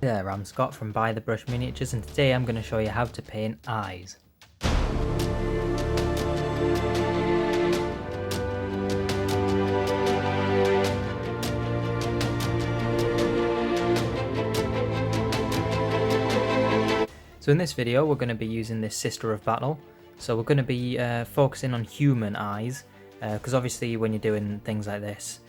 There, I'm Scott from Buy the Brush Miniatures, and today I'm going to show you how to paint eyes. So in this video we're going to be using this Sister of Battle. So we're going to be focusing on human eyes, because obviously when you're doing things like this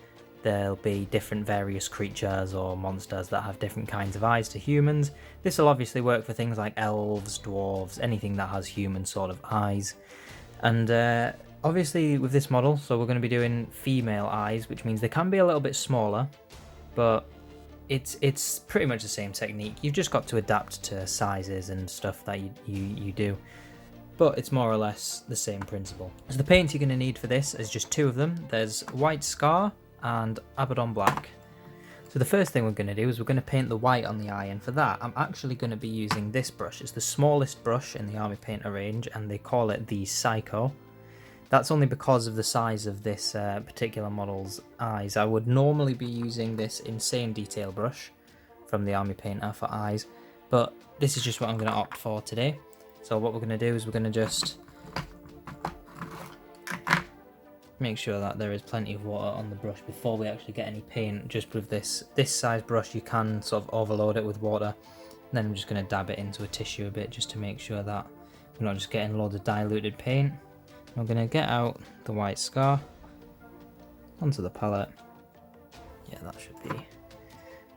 there'll be different various creatures or monsters that have different kinds of eyes to humans. This will obviously work for things like elves, dwarves, anything that has human sort of eyes. And obviously with this model, so we're going to be doing female eyes, which means they can be a little bit smaller, but it's pretty much the same technique. You've just got to adapt to sizes and stuff that you do, but it's more or less the same principle. So the paints you're going to need for this is just two of them. There's White Scar and Abaddon Black. So the first thing we're going to do is we're going to paint the white on the eye, and for that I'm actually going to be using this brush. It's the smallest brush in the Army Painter range and they call it the Psycho. That's only because of the size of this particular model's eyes. I would normally be using this Insane Detail brush from the Army Painter for eyes, but this is just what I'm going to opt for today. So what we're going to do is we're going to just make sure that there is plenty of water on the brush before we actually get any paint. Just with this size brush you can sort of overload it with water, and then I'm just going to dab it into a tissue a bit just to make sure that we're not just getting loads of diluted paint. I'm going to get out the White Scar onto the palette. Yeah, that should be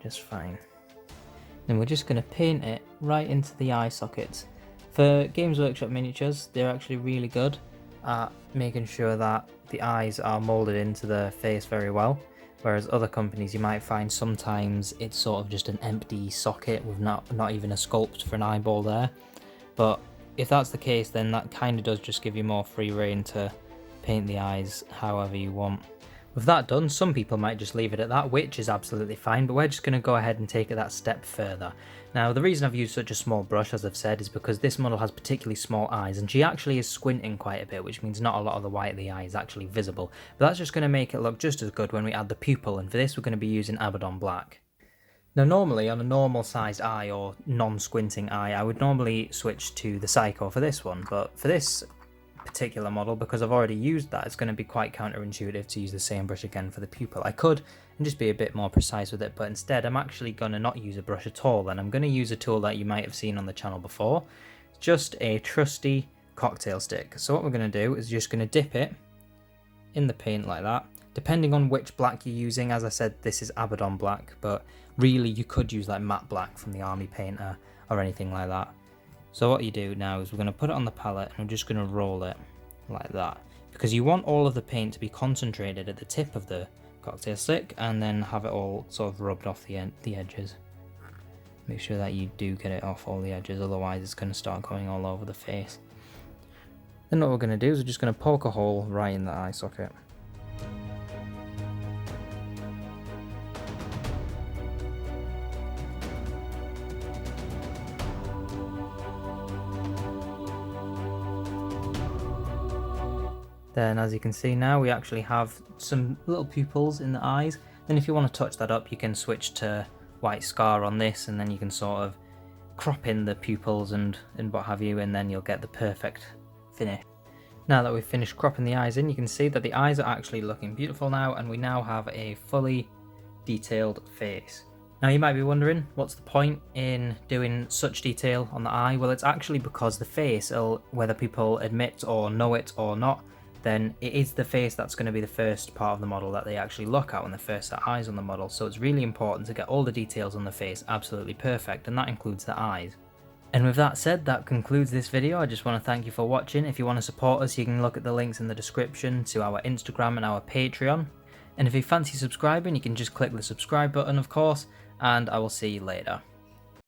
just fine. Then we're just going to paint it right into the eye sockets. For Games Workshop miniatures, they're actually really good at making sure that the eyes are moulded into the face very well, whereas other companies you might find sometimes it's sort of just an empty socket with not even a sculpt for an eyeball there. But if that's the case, then that kind of does just give you more free rein to paint the eyes however you want. With that done, some people might just leave it at that, which is absolutely fine, but we're just going to go ahead and take it that step further. Now, the reason I've used such a small brush, as I've said, is because this model has particularly small eyes, and she actually is squinting quite a bit, which means not a lot of the white of the eye is actually visible. But that's just going to make it look just as good when we add the pupil, and for this we're going to be using Abaddon Black. Now normally on a normal sized eye or non-squinting eye, I would normally switch to the Psycho for this one, but for this particular model, because I've already used that, it's going to be quite counterintuitive to use the same brush again for the pupil. I could and just be a bit more precise with it, but instead I'm actually going to not use a brush at all, and I'm going to use a tool that you might have seen on the channel before. It's just a trusty cocktail stick. So what we're going to do is just going to dip it in the paint like that. Depending on which black you're using, as I said, this is Abaddon Black, but really you could use like matte black from the Army Painter or anything like that. So what you do now is we're going to put it on the palette and we're just going to roll it like that, because you want all of the paint to be concentrated at the tip of the cocktail stick and then have it all sort of rubbed off the edges. Make sure that you do get it off all the edges, otherwise it's going to start going all over the face. Then what we're going to do is we're just going to poke a hole right in the eye socket. Then as you can see now, we actually have some little pupils in the eyes. Then if you want to touch that up, you can switch to White Scar on this, and then you can sort of crop in the pupils and what have you, and then you'll get the perfect finish. Now that we've finished cropping the eyes in, you can see that the eyes are actually looking beautiful now, and we now have a fully detailed face. Now you might be wondering, what's the point in doing such detail on the eye? Well, it's actually because the face, whether people admit or know it or not, then it is the face that's going to be the first part of the model that they actually look at when they first set eyes on the model. So it's really important to get all the details on the face absolutely perfect, and that includes the eyes. And with that said, that concludes this video. I just want to thank you for watching. If you want to support us, you can look at the links in the description to our Instagram and our Patreon. And if you fancy subscribing, you can just click the subscribe button, of course, and I will see you later.